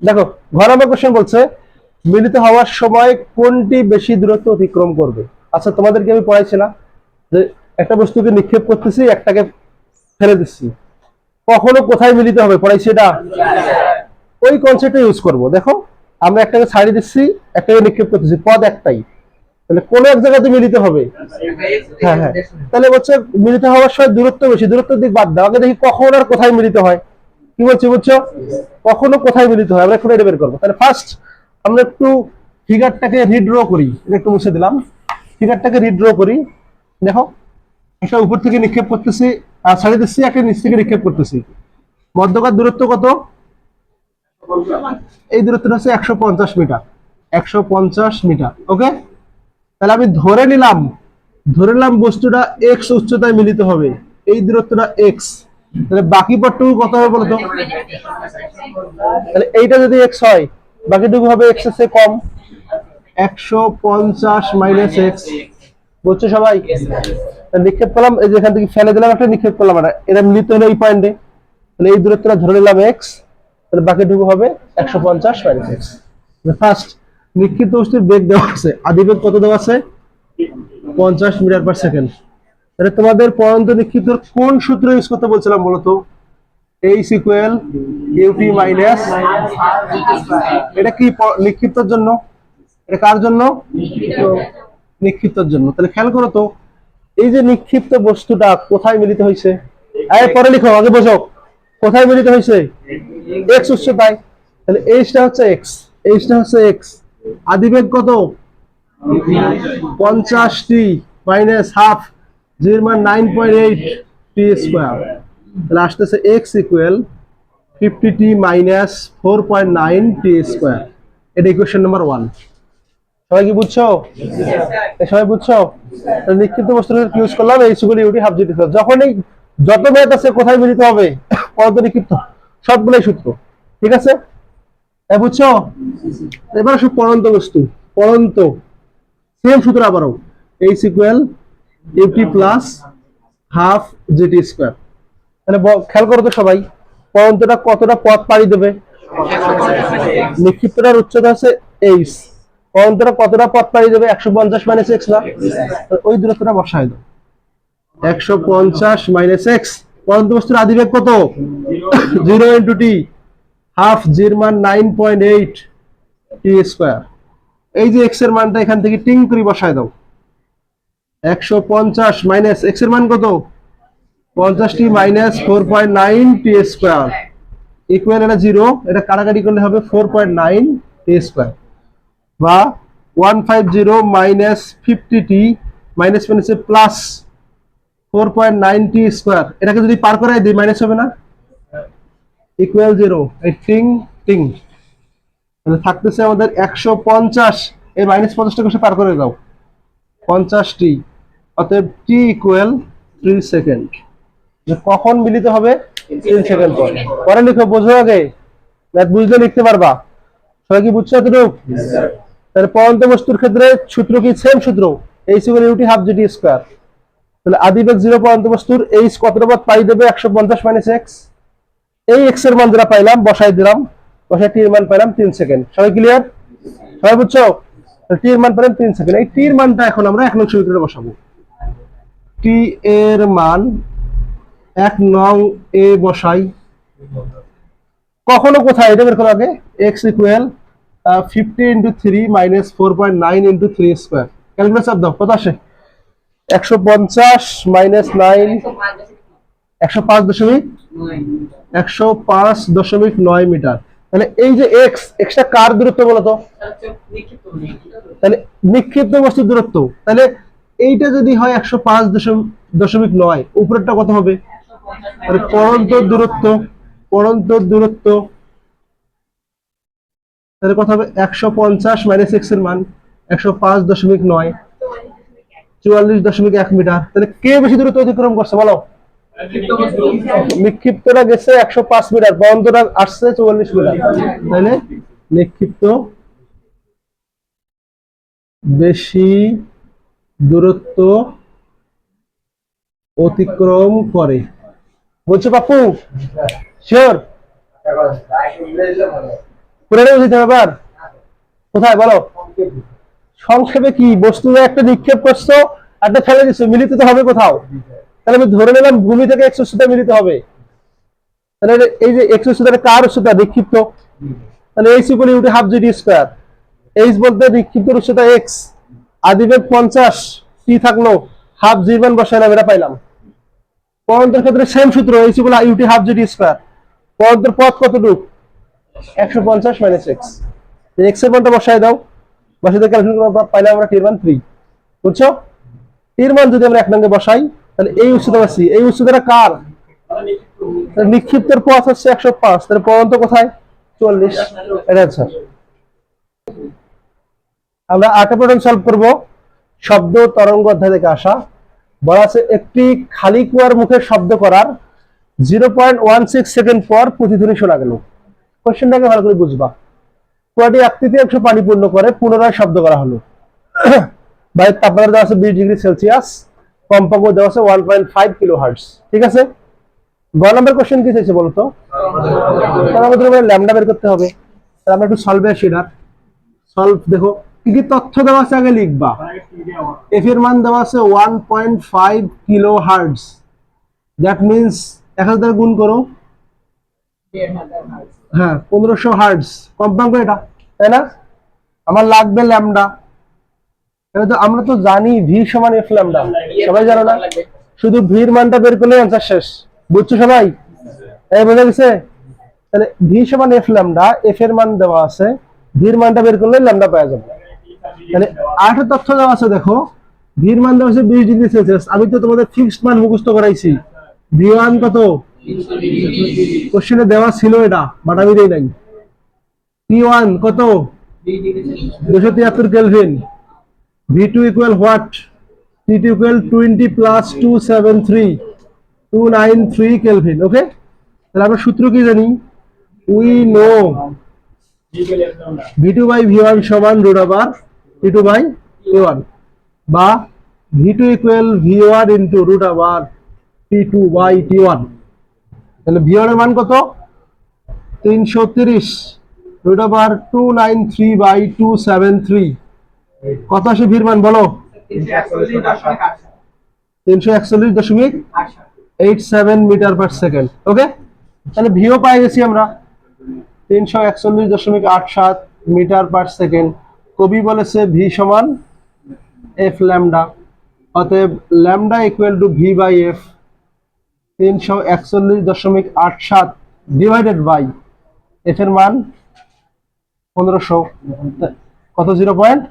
দেখো ঘর নম্বর কোশ্চেন বলছে মিলিত হওয়ার সময় কোনটি বেশি দূরত্ব অতিক্রম করবে। আচ্ছা তোমাদেরকে আমি পড়াইছি না যে একটা বস্তুকে নিক্ষেপ করতেছি, একটাকে ফেলে দিচ্ছি, কখনো কোথায় মিলিত হবে, পড়াইছি এটা। ওই কনসেপ্টটা ইউজ করব। দেখো আমরা একটাকে ছাড়িয়ে দিচ্ছি, একটাকে নিক্ষেপ করতেছি, পদ একটাই, তাহলে কোন এক জায়গাতে মিলিত হবে। হ্যাঁ হ্যাঁ, তাহলে বলছে মিলিত হওয়ার সময় দূরত্ব বেশি, দূরত্বের দিক বাদ দাও, আগে দেখি কখন আর কোথায় মিলিত হয়। কি বলছি বুঝছো? কখনো কোথায় মিলিত হয়, আমরা এখন এটা বের করবো। তাহলে ফার্স্ট আমরা একটু ফিগারটাকে রিড্র করি, এটা একটু মুছে দিলাম, ফিগারটাকে রিড্র করি। দেখো একটা উপর থেকে নিক্ষেপ করতেছি আর ছাড়িয়ে দিচ্ছি, একটা নিচ থেকে নিক্ষেপ করতেছি, মধ্যকার দূরত্ব কত? এই দূরত্বটা হচ্ছে 150 মিটার, 150 মিটার। ওকে, তাহলে আমি ধরে নিলাম বস্তুটা এক্স উচ্চতায় মিলিত হবে, এই দূরত্বটা এক্স, তাহলে বাকি পথটুকু কত হবে বলতো? তাহলে এইটা যদি এক্স হয়, বাকিটুকু হবে এক্স এর চেয়ে কম, 150 মাইনাস এক্স। বুঝছো সবাই? নিক্ষেপ করলাম, এই যে এখান থেকে ফেলে দিলাম, একটা নিক্ষেপ করলাম, এটা মিলিত হলো এই পয়েন্টে, তাহলে এই দূরত্বটা ধরে নিলাম এক্স, তাহলে বাকিটুকু হবে 150 মাইনাস এক্স। ফার্স্ট নিক্ষিপ্ত বস্তুর বেগ দেওয়া আছে, আদিবেগ কত দেওয়া আছে? 50 মিটার/সেকেন্ড। তাহলে তোমাদের পরন্ত নিক্ষিপ্তর কোন সূত্র ইউজ করতে বলছিলাম বলতো? এইচ ইকুয়াল ইউটি মাইনাস, এটা কি নিক্ষিপ্তর জন্য, এটা কার জন্য? নিক্ষিপ্তর জন্য। তাহলে খেয়াল করো তো, এই যে নিক্ষিপ্ত বস্তুটা কোথায় মিলিত হয়েছে, পরে লিখো, আগে বোঝো কোথায় মিলিত হয়েছে, এক্স উচ্চতায়। তাহলে এইচটা হচ্ছে এক্স, এইচটা হচ্ছে এক্স, আদিবেগ কত? 50t মাইনাস হাফ, জির মান 9.8 টি স্কোয়ার, তাহলে আসতেছে এক্স ইকুয়াল 50t মাইনাস 4.9 টি স্কোয়ার। এটা ইকুয়েশন নাম্বার 1। সবাই কি বুঝছো? সবাই বুঝছো? নিক্ষিপ্ত বস্তুর ইউজ করলাম h equal u t half g t square. যখনই যত ম্যাথ আছে কোথায় মিলিত হবে, পরন্ত নিক্ষিপ্ত, সবগুলোই সূত্র। ঠিক আছে, বুঝছো? এবার আসো পরন্ত বস্তু, পরন্ত সেম সূত্র আবারও, h equal u t plus half g t square. তাহলে খেয়াল করো তো সবাই, পরন্তটা কতটা পথ পাড়ি দেবে? নিক্ষিপ্তটার উচ্চতা আছে এইচ, পরন্তটা কতটা পথ পাড়ি দেবে? 150 মাইনাস এক্স না, ওই দূরত্বটা বসায় দাও, 150 মাইনাস এক্স। পরন্ত বস্তুর আদিবেগ কত? 0 ইন্টু টি, হাফ, জির মান 9.8 টি স্কয়ার। এই যে এক্স এর মানটা এখান থেকে টিং করে বসায় দাও, 150 মাইনাস এক্স এর মান কত? 50t মাইনাস 4.9 টি স্কয়ার ইকুয়াল, এটা 0, এটা কাটাকাটি করলে হবে 4.9 টি স্কয়ার, বা 150 মাইনাস 50t মাইনাস মাইনাসে প্লাস 4.9 টি স্কয়ার, এটাকে যদি পার করাই দিই মাইনাস হবে না, ইকুয়াল 0। এই টিং টিং, তাহলে থাকতেছে আমাদের 150, এই মাইনাস 50টাকে পার করে দাও, 50t, অতএব টি ইকুয়াল 3 সেকেন্ড। কখন মিলিত হবে? 3 সেকেন্ড পর। পরে লিখো, বোঝো আগে, ম্যাথ বুঝলে লিখতে পারবা। সবাই কি বুঝছো এতটুকু? তাহলে পরন্ত বস্তুর ক্ষেত্রে সূত্র কি? সেম সূত্র, H equal u t half g t square. তাহলে আদিবেগ 0 পরন্ত বস্তুর এইচ কতটা পথ পাই দেবে? 150 মাইনাস এক্স। এই এক্স এর মান যেটা পাইলাম বসাই দিলাম, বসাই টি এর মান পাইলাম 3 সেকেন্ড। সবাই ক্লিয়ার? সবাই বুঝছো? টি এর মান পেলাম 3 সেকেন্ড। এই টি এর মানটা এখন আমরা 1 নং সমীকরণে বসাবো। টি এর মান 1 নং এ বসাই, কখনো কোথায়, এটা বের করো আগে। X equal 50 into 3 minus 4.9 into 3 square. Calculator দাও, কত আসে? 150 মাইনাস 9, 105.9 মিটার। তাহলে এই যে এক্স, এক্সটা কার দূরত্ব বলতো? তাহলে নিক্ষিপ্ত বস্তুর দূরত্ব। তাহলে এইটা যদি হয় 105.9, উপরেরটা কত হবে? পরন্ত দূরত্ব, পরন্ত দূরত্ব, তাহলে কত হবে? 150 মাইনাস এক্স এর মান 105.9, 44.1 মিটার। তাহলে কে বেশি দূরত্ব অতিক্রম করছে বলো? নিক্ষিপ্তটা গেছে 105 মিটার, পরন্তটা আসছে 44 মিটার। তাহলে নিক্ষিপ্ত বেশি দূরত্ব অতিক্রম করে। বলছো পাপ্পু? শিওর? পুরোটা বুঝতে হবে আবার কোথায় বলো সংক্ষেপে কি বস্তু একটা নিক্ষেপ করছো একটা ফেলে দিচ্ছ মিলিত তো হবে কোথাও তাহলে আমি ধরে নিলাম ভূমি থেকে এক্স উচ্চতা মিলিত হবে তাহলে এই যে এক্স উচ্চতা কার উচ্চতা বিক্ষিপ্ত তাহলে h equal u to half G D square h বলতে বিক্ষিপ্ত উচ্চতা এক্স আদিবেগ 50 টি থাকলো হাফ জি মান বসাইলাম এটা পাইলাম পরন্তের ক্ষেত্রে সেম সূত্র H equal U T half G D square পরন্তের পথ কতটুকু 150 মাইনাস এক্স এক্স এর মানটা বসাই দাও বসাই দিয়ে ক্যালকুলেট করার পর পাইলাম আমরা টির মান 3 বুঝছো টির মান যদি আমরা এক নঙ্গে বসাই তাহলে এই উচ্চতা পাচ্ছি এই উচ্চতাটা কার নিক্ষিপ্তের পথ হচ্ছে 105 তাহলে পরন্ত কোথায় 40 এটা আনসার আমরা আরেকটা প্রবলেম সলভ করব শব্দ তরঙ্গ অধ্যায় থেকে আসা বলা আছে একটি খালি কুয়ার মুখে শব্দ করার 0.16 সেকেন্ড পর প্রতিধ্বনি শোনা গেল কোশ্চেনটাকে ভালো করে বুঝবা কুয়াটি 1/3 পানি পূর্ণ করে পুনরায় শব্দ করা হলো বাইরের তাপমাত্রা দেওয়া আছে 20 ডিগ্রি সেলসিয়াস কম্পাঙ্ক দেওয়া আছে 1.5 কিলোহার্টজ ঠিক আছে গ নাম্বার কোশ্চেন কি চাইছে বলতো তার মধ্যে আমরা ল্যামডা বের করতে হবে তাহলে আমরা একটু সলভে আসি এটা সলভ দেখো কি কি তথ্য দেওয়া আছে আগে লিখবা এফ এর মান দেওয়া আছে 1.5 কিলোহার্টজ দ্যাট মিন্স 1000 দ্বারা গুণ করো হ্যাঁ 1500 হার্টজ কম্পাঙ্ক এটা তাই না আমার লাগবে ল্যামডা তাহলে তো আমরা তো জানি ভি সমান এফ ল্যামডা সবাই জানো না শুধু ভির মানটা বের করলে অ্যান্সার শেষ বুঝছো সবাই এই বোঝা গেছে তাহলে ভি সমান এফ ল্যামডা এফ এর মান দেওয়া আছে ভির মানটা বের করলে ল্যামডা পাওয়া যাবে তাহলে আরেকটা তথ্য দেওয়া আছে দেখো ভির মান দেওয়া আছে 20 ডিগ্রি সেলসিয়াস আমি তো তোমাদের ফিক্সড মান মুখস্থ করাইছি ভি ওয়ান কত কোশ্চেনে দেওয়া ছিল এটা বাট আমি দেই নাই পি ওয়ান কত 273 kelvin V2 equal what? T2 equal 20 plus 273 293 Kelvin. Okay? তাহলে আমরা সূত্র কি জানি? We know V2 by V1 সমান root over T2 by T1 বা V2 equal V1 into root over T2 by T1 তাহলে V1 এর মান কত 330 root over 293 by 273 কত আসে ভির মান বলো 341.87 মিটার পার সেকেন্ড ওকে তাহলে ভিও পাই গেছি আমরা 341.87 মিটার পার সেকেন্ড কবি বলেছে ভি সমান এফ ল্যামডা অতএব lambda equal to v by f 341.87 divided by f এর মান 1500 কত 0 পয়েন্ট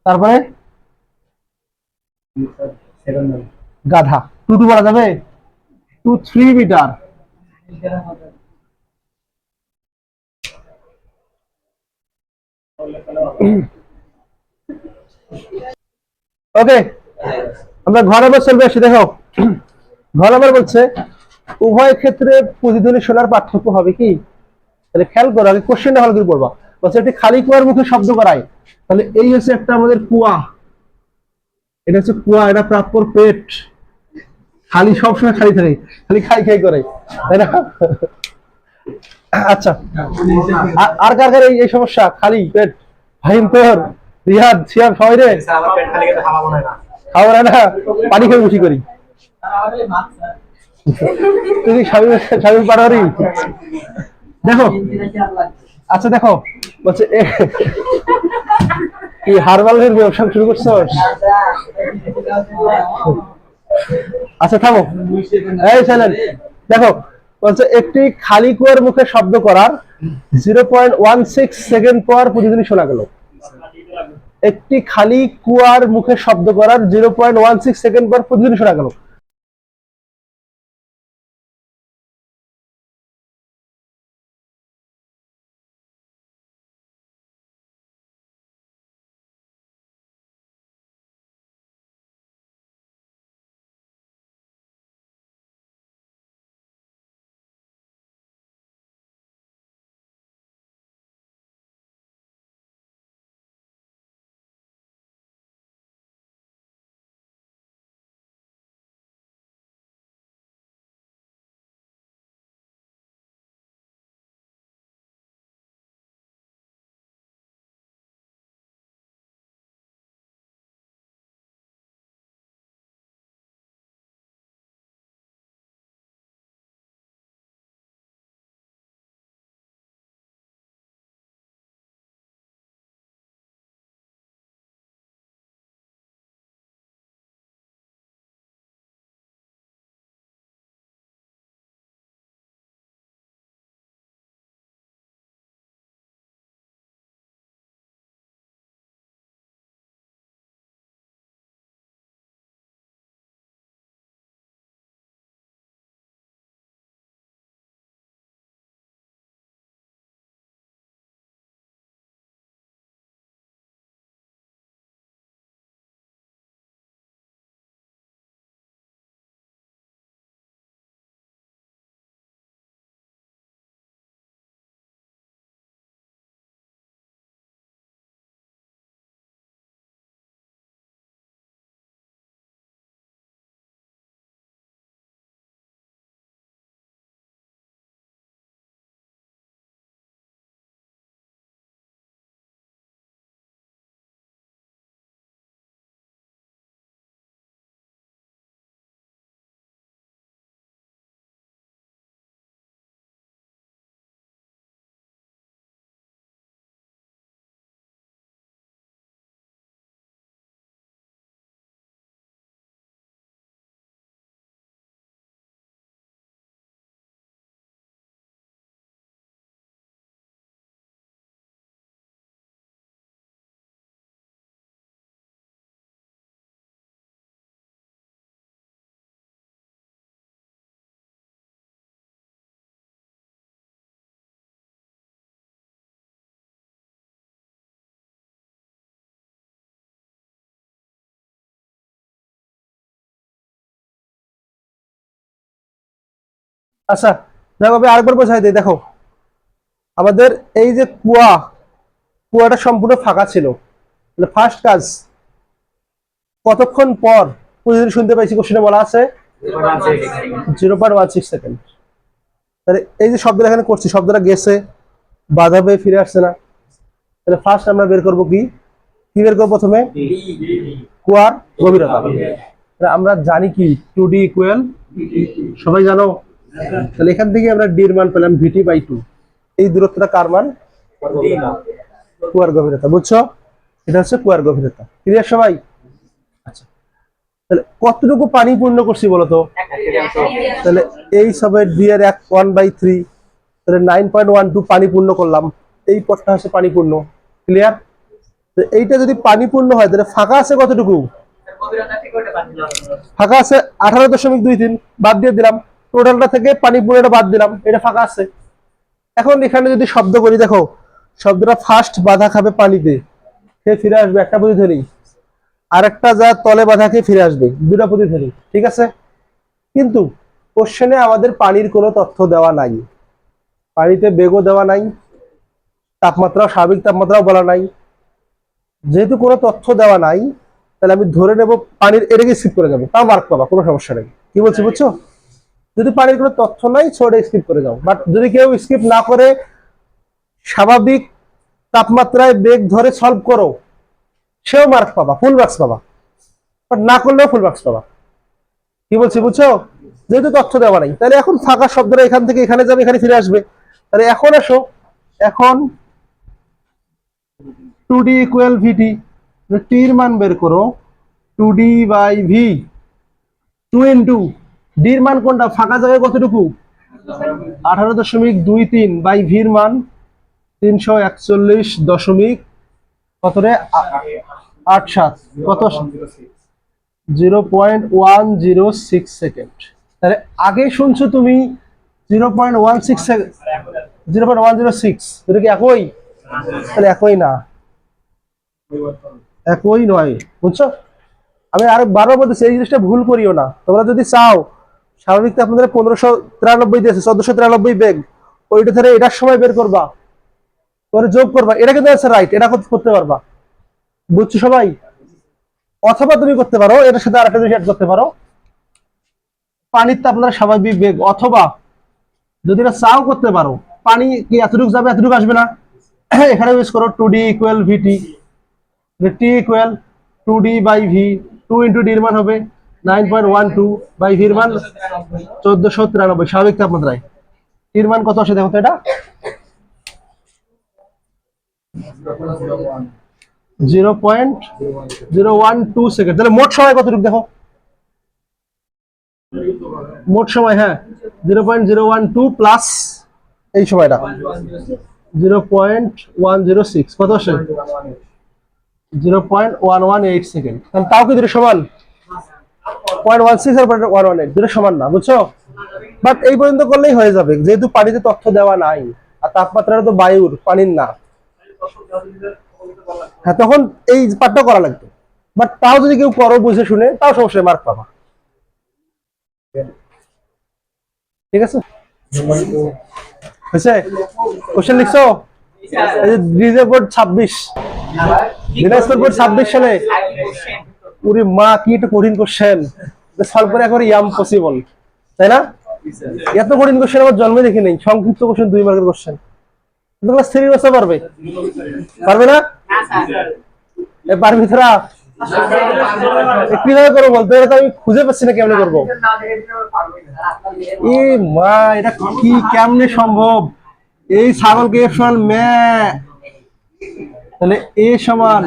তারপরে গাধা 2 বলা যাবে 3 মিটার ওকে আমরা ঘর নাম্বার সলভে আসি দেখো ঘর নাম্বার বলছে উভয় ক্ষেত্রে প্রতিধ্বনি শোনার পার্থক্য হবে কি তাহলে খেয়াল করো আগে কোশ্চেনটা ভালো করে পড়বা বলছে একটি খালি কুয়ার মুখে শব্দ করায় তাহলে এই হচ্ছে একটা আমাদের কুয়া এটা হচ্ছে কুয়া এটা প্রাপ্যর পেট খালি সবসময় খালি থাকে খালি খাই খাই করে তাই না আচ্ছা আর কার কার এই সমস্যা খালি পেট ভয়ঙ্কর রিয়াদ সিয়াম সবাই রে খাওয়া না পানি খেয়ে বেশি করি তুমি স্বামী স্বামী পারি দেখো আচ্ছা দেখো বলছে কি হারবালের ব্যবসা শুরু করছো আচ্ছা থামো এই চ্যানেল দেখো বলছে একটি খালি কুয়ার মুখে শব্দ করার 0.16 সেকেন্ড পর প্রতিধ্বনি শোনা গেল একটি খালি কুয়ার মুখে শব্দ করার 0.16 সেকেন্ড পর প্রতিধ্বনি শোনা গেল আচ্ছা দেখো আমি আরেকবার বোঝাই দিই। দেখো আমাদের এই যে কুয়াটা সম্পূর্ণ ফাঁকা ছিল, ফার্স্ট কাজ কতক্ষণ পর প্রতিদিন শুনতে পাইছি কোশ্চেনে বলা আছে 0.16 সেকেন্ড। তাহলে এই যে শব্দটা এখানে করছি, শব্দটা গেছে, বাধা পেয়ে ফিরে আসছে না। তাহলে ফার্স্ট আমরা বের করবো কি বের করবো প্রথমে কুয়ার গভীরতা। আমরা জানি কি 2d ইকুয়াল, সবাই জানো। তাহলে এখান থেকে আমরা ডি এর মান পেলাম VT/2। এই দূরত্বটা কার মান? কুয়ার গভীরতা। বুঝছো? এটা হচ্ছে কুয়ার গভীরতা। ক্লিয়ার সবাই? আচ্ছা তাহলে কতটুকু পানি পূর্ণ করছি বলতো? তাহলে এই সবাই ডি এর 1/3, তাহলে 9.12 পানি পূর্ণ করলাম। এই পথটা হচ্ছে পানি পূর্ণ। ক্লিয়ার? এইটা যদি পানি পূর্ণ হয় তাহলে ফাঁকা আছে কতটুকু? ফাঁকা আছে 18.23, বাদ দিয়ে দিলাম। টোটালটা থেকে পানি পূর্ণটা বাদ দিলাম, এটা ফাঁকা আছে। এখন এখানে যদি শব্দ করি, দেখো শব্দটা ফার্স্ট বাধা খাবে পানিতে, সে ফিরে আসবে একটা প্রতিধ্বনি, আর একটা যা তলে বাধা খেয়ে ফিরে আসবে, দুটা প্রতিধ্বনি। ঠিক আছে, কিন্তু কোশ্চেনে আমাদের পানির কোনো তথ্য দেওয়া নাই, পানিতে বেগও দেওয়া নাই, তাপমাত্রা স্বাভাবিক তাপমাত্রাও বলা নাই। যেহেতু কোনো তথ্য দেওয়া নাই, তাহলে আমি ধরে নেব পানির এটাকে স্কিপ করে যাবো, তাও মার্ক পাবা, কোনো সমস্যা নেই। কি বলছি বুঝছো? যদি পানির কোনো তথ্য নাই ছোট স্কিপ করে যাও, বাট যদি কেউ স্কিপ না করে স্বাভাবিক তাপমাত্রায় বেগ ধরে সলভ করো, সেও মার্ক পাবা, ফুল মার্কস পাবা। বাট না করলেও ফুল মার্কস পাবা। কি বলছি বুঝছো? যেহেতু তথ্য দেওয়া নাই, তাহলে এখন ফাঁকা শব্দটা এখান থেকে এখানে যাবে, এখানে ফিরে আসবে। তাহলে এখন আসো, এখন 2d ইকুয়াল VT, টির মান বের করো 2d/v, 2 ইন্টু ডির মান কোনটা? ফাঁকা জায়গায় কতটুকু? 18.23 বাই ভির মান 341 কত রে 87, কত 0.106 সেকেন্ড। তাহলে আগে শুনছো তুমি 0.16, 0.106, এটা কি একই? তাহলে একই না, একই নয়। বুঝছো? আমি আরো বারবার বলতেছি এই জিনিসটা ভুল করিও না। তোমরা যদি চাও স্বাভাবিক তাপমাত্রা 1593 দিয়েছে, 1493 বেগ, ওইটা ধরে এটার সময় বের করবা, পরে যোগ করবা, এটা কিন্তু আছে রাইট, এটা করতে পারবা। বুঝছো সবাই? অথবা তুমি করতে পারো এটার সাথে আরেকটা জিনিস অ্যাড করতে পারো, পানির তাপমাত্রা স্বাভাবিক বেগ, অথবা যদি এটা চাও করতে পারো পানি কি এতটুকু যাবে এতটুকু আসবে না, এখানে ইউজ করো 2d equal VT, T equal 2d/v, 2 into ডির মান হবে 9.12 বাই ভির মান 1493 স্বাভাবিক তাপমাত্রায়। টির মান কত আসে দেখো তো, এটা 0.012 সেকেন্ড। তাহলে মোট সময় কতটুকু দেখো, মোট সময়, হ্যাঁ 0.012 প্লাস এই সময়টা 0.106, কত আসে 0.118 সেকেন্ড। তাহলে তাও কি দুটো সমান? 0.16 আর 0.118 দুটো সমান না। বুঝছো? বাট এই পর্যন্ত করলেই হয়ে যাবে, যেহেতু পানিতে তথ্য দেওয়া নাই, আর তাপমাত্রাটা তো বায়ুর, পানির না। হ্যাঁ, তখন এই পার্টটা করা লাগবে। বাট তাও যদি কেউ করো বুঝে শুনে, তাও সমস্যায় মার্ক পাবা। ঠিক আছে, হয়েছে? কোশ্চেন লিখছো? এই যে ডিজে বোর্ড 26, দিনাজপুর বোর্ড 26 সালে, উরি মা কি একটা কঠিন কোশ্চেন, সলভ করে একবার ইম্পসিবল, তাই না? এত কঠিন কোশ্চেন আমার জন্মে দেখি নেই। সংক্ষিপ্ত কোশ্চেন 2 মার্কের কোশ্চেন, তোমরা থ্রি বছর পারবে? পারবে না? পারবি তোরা? কিভাবে করবো বলতো? এটা তো আমি খুঁজে পাচ্ছি না কেমনে করবো। এ মা, এটা কি কেমনে সম্ভব? এই ছাগলকে এফ সমান ম্যা, তাহলে এ সমান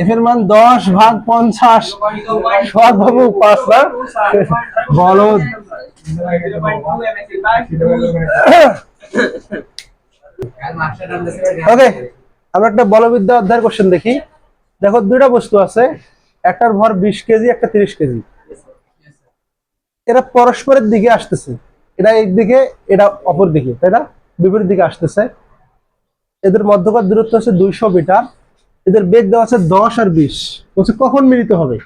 এফ এর মান 10/50, সব বাবু 5 না বলদ। ওকে, আমরা একটা বলবিদ্যা অধ্যায়ের কোশ্চেন দেখি। দেখো দুইটা বস্তু আছে, একটার ভর 20 কেজি, একটা 30 কেজি। এরা পরস্পরের দিকে আসতেছে, এটা একদিকে এটা অপর দিকে, তাই না? বিপরীত দিকে আসতেছে। এদের মধ্যকার দূরত্ব হচ্ছে 200 মিটার। এদের বেগ দেওয়া আছে 10 আর 20, বলছে কখন মিলিত হবে?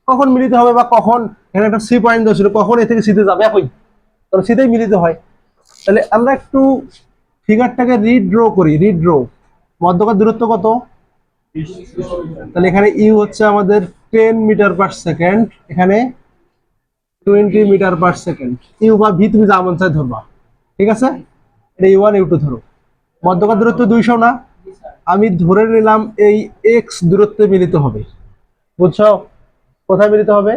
কখন মিলিত হবে বা কখন এখানে একটা সি পয়েন্ট ছিল, কখন এ থেকে সিতে যাবে একই, কারণ সিতেই মিলিত হয়। তাহলে আমরা একটু ফিগারটাকে রিড্র করি, রিড্র। মধ্যকার দূরত্ব কত? তাহলে এখানে ইউ হচ্ছে আমাদের 10 মিটার পার সেকেন্ড, এখানে 20 মিটার পার সেকেন্ড। ইউ বা ভি তুমি যা মন চায় ধরবা, ঠিক আছে? এটা ইউ1 ইউ2 ধরো। মধ্যকার দূরত্ব 200 না, আমি ধরে নিলাম এই এক্স দূরত্বে মিলিত হবে। বুঝছো? কোথায় মিলিত হবে?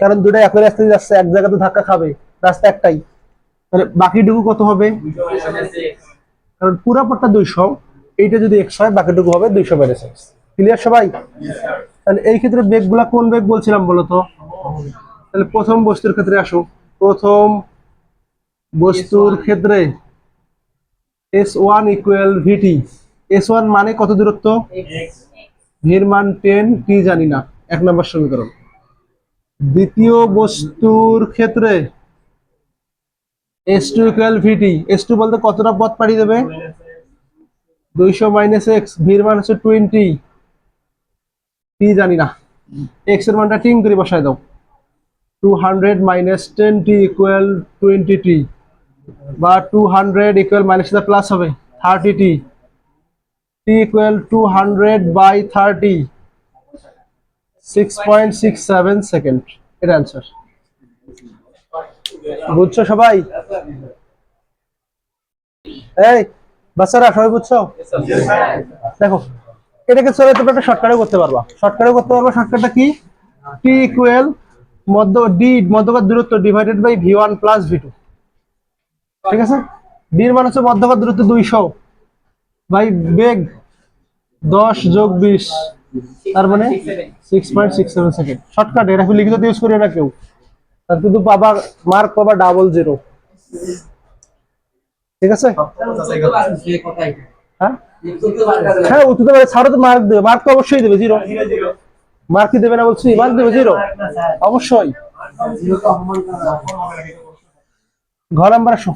কারণ দুটো একই রাস্তায় যাচ্ছে, এক জায়গাতে ধাক্কা খাবে, রাস্তা একটাই। তাহলে বাকিটুকু কত হবে? কারণ পুরো পথটা 200, এইটা যদি এক্স হয় বাকিটুকু হবে 200 মাইনাস এক্স। ক্লিয়ার সবাই? তাহলে এই ক্ষেত্রে বেগগুলা কোন বেগ বলছিলাম বলো তো? তাহলে প্রথম বস্তুর ক্ষেত্রে আসো। প্রথম বস্তুর ক্ষেত্রে S1 ইকুয়াল ভিটি। S1 মানে কত দূরত্ব? ভির মান 10, টি জানি না, 1 নম্বর সমীকরণ। দ্বিতীয় বস্তুর ক্ষেত্রে S2 ইকুয়াল ভিটি। S2 বলতে কতটা পথ পাড়ি দেবে? 200 মাইনাস এক্স, ভির মান হচ্ছে 20, টি জানি না, এক্স এর মানটা টিং করে বসায় দাও। 200 মাইনাস 10t ইকুয়াল 20t, বা 200 ইকুয়াল মাইনাস প্লাস হবে 30t, t equal 200 by 30, 6.67 second. এটা অ্যান্সার। বুঝছো সবাই? এই বাচ্চারা সবাই বুঝছো? দেখো, এটাকে চলে তোমরা একটা শর্টকাটে করতে পারবা। শর্টকাটে করতে পারবা। শর্টকাটটা কি? টি ইকুয়াল মধ্যকার দূরত্ব divided by v1 plus v2। ঠিক আছে? ডি এর মান হচ্ছে মধ্যকার দূরত্ব 200 বাই বেগ 10 যোগ 20, তার মানে 6.67 সেকেন্ড। শর্টকাট, এটা লিখিত ইউজ করিও না কেউ, তার কিন্তু পাবা মার্ক পাবা 00। ঠিক আছে? হ্যাঁ হ্যাঁ, উত্তর পারে ছাড়ো তো মার্ক দেবে, মার্ক তো অবশ্যই দেবে 0। মার্ক কি দেবে না বলছি? মার্ক দেবে 0 অবশ্যই। ঘর নাম্বার আসো।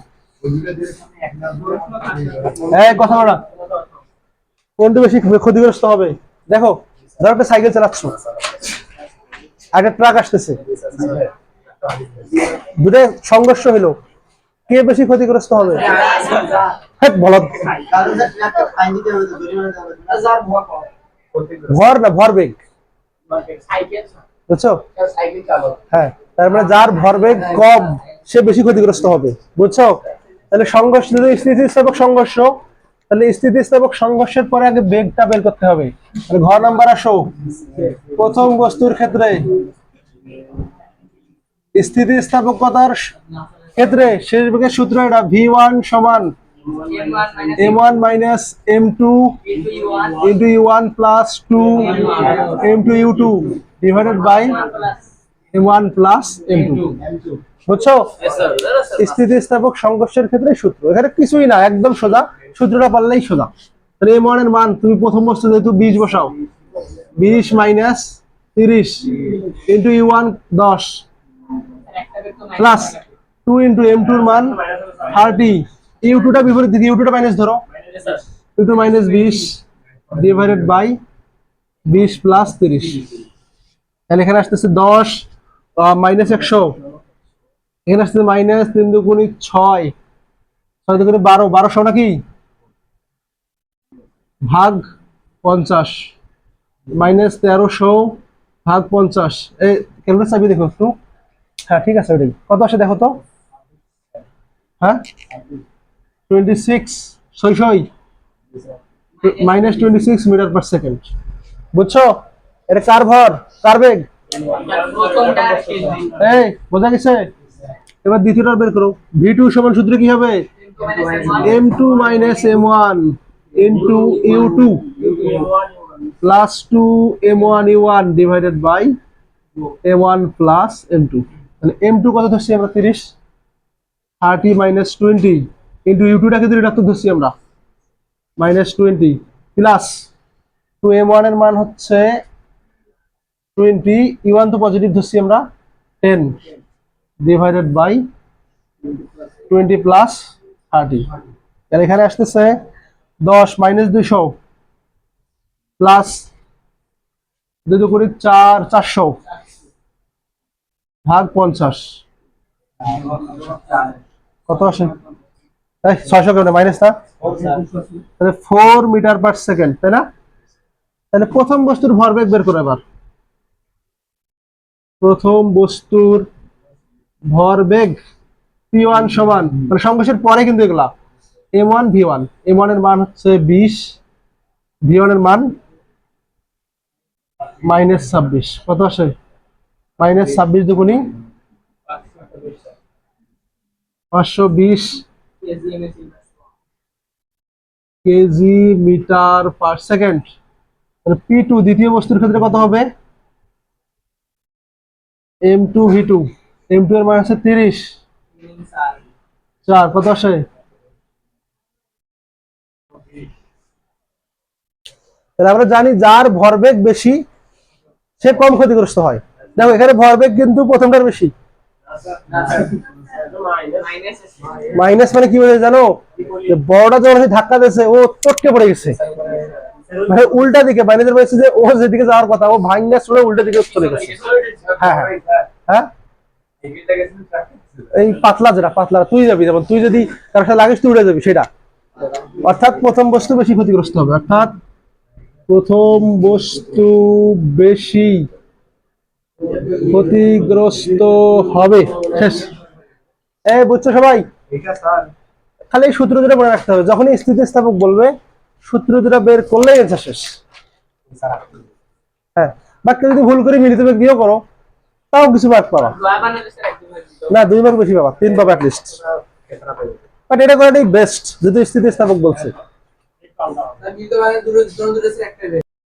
হ্যাঁ, কথা বলা কোনটা বেশি ক্ষতিগ্রস্ত হবে? দেখো, ধরো একটা সাইকেল চালাচ্ছ, আগে ট্রাক আসতেছে, দুটো সংঘর্ষ হলো, কে বেশি ক্ষতিগ্রস্ত হবে? বলো। ভর না, ভরবেগ, বুঝছো? হ্যাঁ, তার মানে যার ভরবেগ কম সে বেশি ক্ষতিগ্রস্ত হবে। বুঝছো? তাহলে সংঘর্ষ, যদি স্থিতিস্থাপক সংঘর্ষ, তাহলে স্থিতিস্থাপক সংঘর্ষের পরে আগে বেগটা বের করতে হবে। তাহলে ঘর নাম্বার আসো। প্রথম বস্তুর ক্ষেত্রে স্থিতিস্থাপকতার ক্ষেত্রে শেষ বেগের সূত্র এটা, v1 সমান m1 minus m2 into u1 plus 2 m2 u2 divided by m1 plus m2। বুঝছো? স্থিতিস্থাপক সংঘর্ষের ক্ষেত্রে সূত্র এখানে কিছুই না, একদম সোজা, সূত্রটা পারলেই সোজা। তাহলে m1 এর মান তুমি প্রথম বস্তু যেহেতু 20 বসাও, 20 minus 30 into u1 10 plus 2 into m2 এর মান 30, u2 টা বিপরীত দিকে, u2 টা মাইনাস ধরো, u2 minus 20 divided by 20 plus 30। তাহলে এখানে আসতেছে 10 মাইনাস 100, এখানে আসতেছে মাইনাস 3 দুগুণে 6, 6 দুগুণে 12, 1200 নাকি ভাগ 50, মাইনাস 1300 ভাগ 50। এই ক্যালকুলেটর চাবি দেখো একটু। হ্যাঁ ঠিক আছে, ওটাই কত আসে দেখো তো। হ্যাঁ 26 ছয়শই মাইনাস 26 মিটার পার সেকেন্ড। বুঝছো? এটা কার ভর, কার বেগ? এই বোঝা গেছে? এবার দ্বিতীয়টা বের করো। v2 সমান সূত্র কি হবে? m2 minus m1 into u2 plus 2 m1 u1 divided by m1 plus m2। তাহলে m2 কত ধরছি আমরা? 30, 30 মাইনাস 20 ইন্টু u2 টাকে ঋণাত্মক ধরছি আমরা, মাইনাস 20 প্লাস 2 m1 এর মান হচ্ছে 20, u1 তো পজিটিভ ধরছি আমরা 10 ডিভাইডেড বাই 20 প্লাস 30। তাহলে এখানে আসতেছে 10 মাইনাস 200 প্লাস 2 দুগুণে 4, 400 ভাগ 50 কত আসে? 600 কেন মাইনাস না, তাহলে 4 মিটার পার সেকেন্ড, তাই না? তাহলে প্রথম বস্তুর ভরবেগ বের করে এবার। প্রথম বস্তুর ভরবেগ p1 সমান, মানে সংঘর্ষের পরে কিন্তু এগুলা m1 v1, m1 এর মান হচ্ছে 20, v1 এর মান -26, কত আসে? -26 দুগুণী 520 KG metre per second. p2 দ্বিতীয় বস্তুর ক্ষেত্রে কত হবে? m2 v2, m2 এর মান আছে 30, 4, কত আসে? তাহলে আমরা জানি যার ভরবেগ বেশি সে কম ক্ষতিগ্রস্ত হয়। দেখো এখানে ভরবেগ কিন্তু প্রথমটার বেশি, মাইনাস মানে কি হয়েছে জানো, যে বড়টা যখন ধাক্কা দিয়েছে ও চটকে পড়ে গেছে, মানে উল্টা দিকে, মাইনাসের বলেছে যে ও যেদিকে যাওয়ার কথা ও ভাঙ্গা চলে উল্টা দিকে চলে গেছে। হ্যাঁ হ্যাঁ হ্যাঁ, এই পাতলা, যেটা পাতলা তুই যাবি, যেমন তুই যদি কারোর সাথে লাগিস তুই উড়ে যাবি সেটা, অর্থাৎ প্রথম বস্তু বেশি ক্ষতিগ্রস্ত হবে, অর্থাৎ প্রথম বস্তু বেশি ক্ষতিগ্রস্ত হবে। শেষ। এই বুঝছো সবাই? খালি এই সূত্র দুটো মনে রাখতে হবে, যখনই স্থিতিস্থাপক বলবে সূত্র দুটো বের করলেই অ্যান্সার শেষ। হ্যাঁ, বাক্য যদি ভুল করে মিলিত বেগ দিয়েও করো তাও কিছু মার্ক পাবা না, 2 মার্ক বেশি পাবা, 3 পাবা অ্যাটলিস্ট। বাট এটা করাটাই বেস্ট, যদি স্থিতিস্থাপক বলছে।